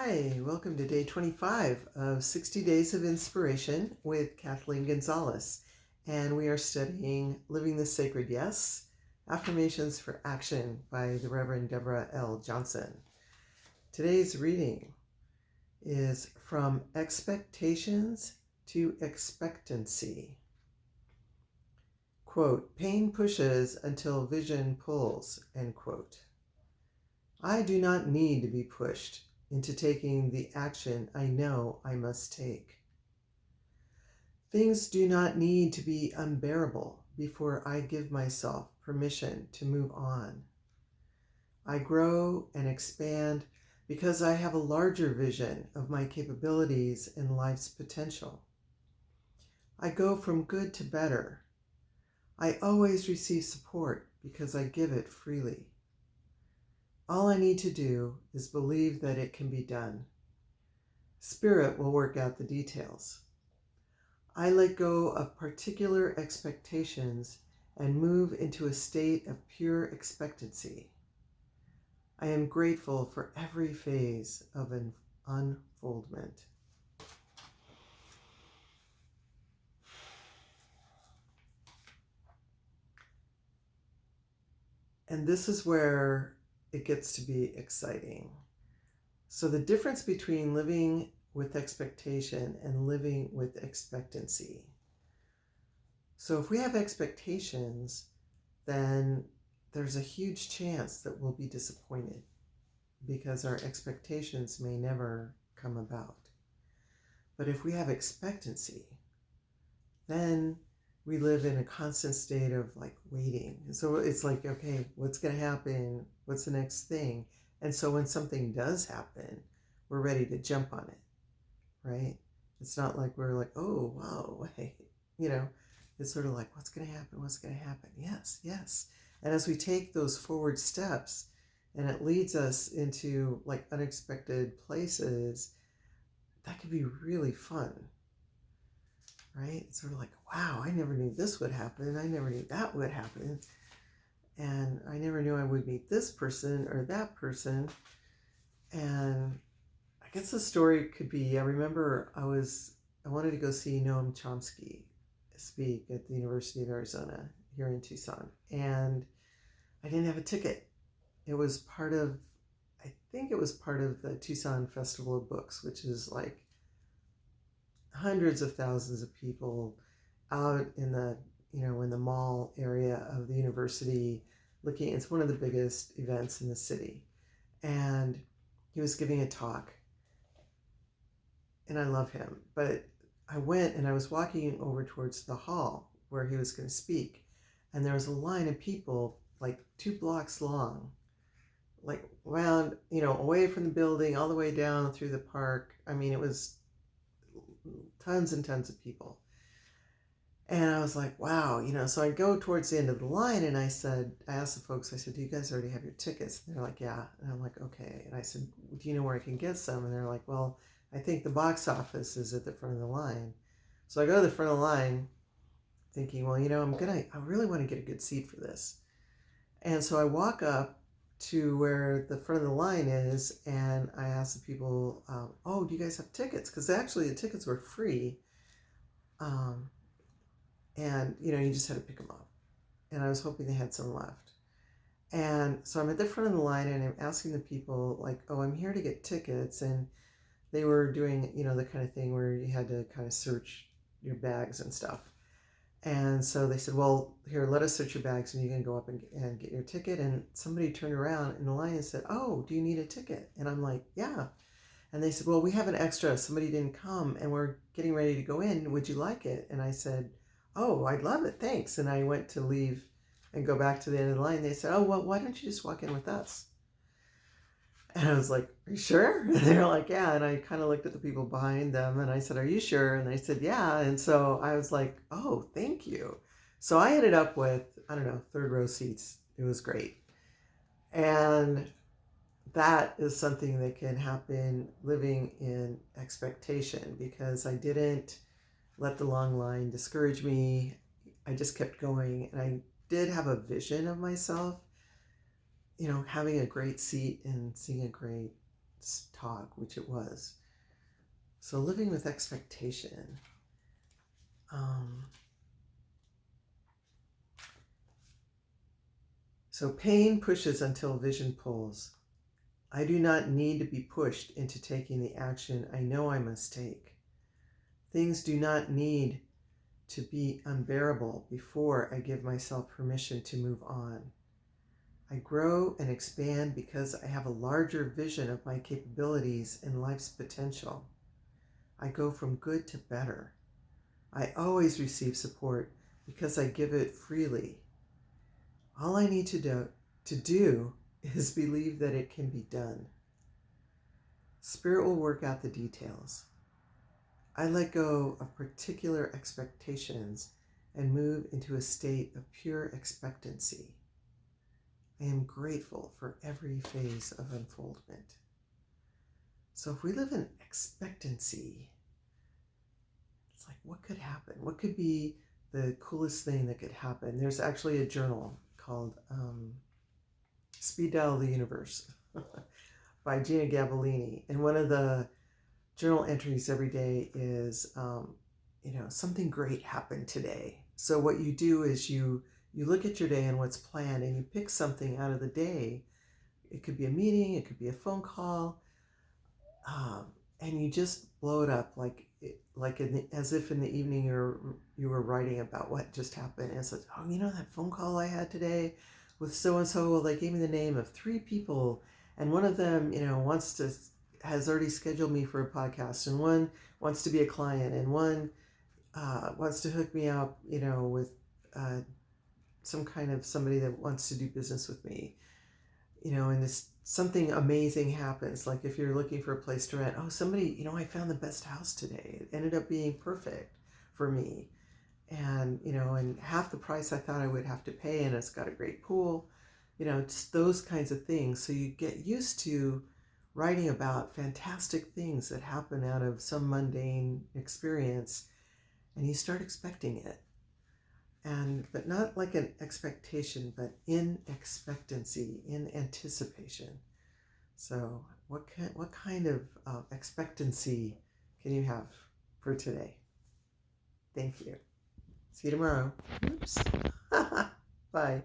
Hi, welcome to day 25 of 60 Days of Inspiration with Kathleen Gonzalez. And we are studying Living the Sacred Yes, Affirmations for Action by the Reverend Deborah L. Johnson. Today's reading is From Expectations to Expectancy. Quote, pain pushes until vision pulls, end quote. I do not need to be pushed into taking the action I know I must take. Things do not need to be unbearable before I give myself permission to move on. I grow and expand because I have a larger vision of my capabilities and life's potential. I go from good to better. I always receive support because I give it freely. All I need to do is believe that it can be done. Spirit will work out the details. I let go of particular expectations and move into a state of pure expectancy. I am grateful for every phase of an unfoldment. And this is where it gets to be exciting. So the difference between living with expectation and living with expectancy. So if we have expectations, then there's a huge chance that we'll be disappointed because our expectations may never come about. But if we have expectancy, then we live in a constant state of waiting. And so it's like, okay, what's going to happen? What's the next thing? And so when something does happen, we're ready to jump on it, right? It's not like we're like, oh, wow, wait, it's sort of like, what's going to happen? What's going to happen? Yes, yes. And as we take those forward steps and it leads us into unexpected places, that could be really fun, right? It's sort of like, wow, I never knew this would happen. I never knew that would happen. And I never knew I would meet this person or that person. And I guess the story could be, I remember I wanted to go see Noam Chomsky speak at the University of Arizona here in Tucson. And I didn't have a ticket. It was part of, I think it was part of the Tucson Festival of Books, which is like hundreds of thousands of people out in the, in the mall area of the university looking. It's one of the biggest events in the city. And he was giving a talk. And I love him. But I went and I was walking over towards the hall where he was going to speak. And there was a line of people like 2 blocks long, around, away from the building, all the way down through the park. I mean, it was tons and tons of people. And I was like, wow, so I go towards the end of the line and I asked the folks, I said, do you guys already have your tickets? And they're like, yeah. And I'm like, okay. And I said, do you know where I can get some? And they're like, well, I think the box office is at the front of the line. So I go to the front of the line thinking, well, I really want to get a good seat for this. And so I walk up to where the front of the line is and I ask the people, oh, do you guys have tickets? Because actually the tickets were free. And, you just had to pick them up. And I was hoping they had some left. And so I'm at the front of the line and I'm asking the people oh, I'm here to get tickets. And they were doing, the kind of thing where you had to kind of search your bags and stuff. And so they said, well, here, let us search your bags and you can go up and get your ticket. And somebody turned around in the line and said, oh, do you need a ticket? And I'm like, yeah. And they said, well, we have an extra. Somebody didn't come and we're getting ready to go in. Would you like it? And I said, oh, I'd love it. Thanks. And I went to leave and go back to the end of the line. They said, oh, well, why don't you just walk in with us? And I was like, are you sure? And they were like, yeah. And I kind of looked at the people behind them and I said, are you sure? And they said, yeah. And so I was like, oh, thank you. So I ended up with, I don't know, 3rd row seats. It was great. And that is something that can happen living in expectation, because I didn't let the long line discourage me. I just kept going. And I did have a vision of myself, having a great seat and seeing a great talk, which it was. So living with expectation. So pain pushes until vision pulls. I do not need to be pushed into taking the action I know I must take. Things do not need to be unbearable before I give myself permission to move on. I grow and expand because I have a larger vision of my capabilities and life's potential. I go from good to better. I always receive support because I give it freely. All I need to do is believe that it can be done. Spirit will work out the details. I let go of particular expectations and move into a state of pure expectancy. I am grateful for every phase of unfoldment. So if we live in expectancy, it's like, what could happen? What could be the coolest thing that could happen? There's actually a journal called Speed Dial of the Universe by Gina Gabellini. And one of the journal entries every day is, something great happened today. So what you do is you look at your day and what's planned, and you pick something out of the day. It could be a meeting, it could be a phone call, and you just blow it up as if in the evening you were writing about what just happened. And it's like, that phone call I had today with so and so. Well, they gave me the name of 3 people, and one of them, has already scheduled me for a podcast, and one wants to be a client, and one wants to hook me up, with some kind of somebody that wants to do business with me, and this something amazing happens. Like if you're looking for a place to rent, somebody, I found the best house today. It ended up being perfect for me, and and half the price I thought I would have to pay, and it's got a great pool, just those kinds of things. So you get used to writing about fantastic things that happen out of some mundane experience, and you start expecting it. But not like an expectation, but in expectancy, in anticipation. So what kind of expectancy can you have for today? Thank you. See you tomorrow. Oops. Bye.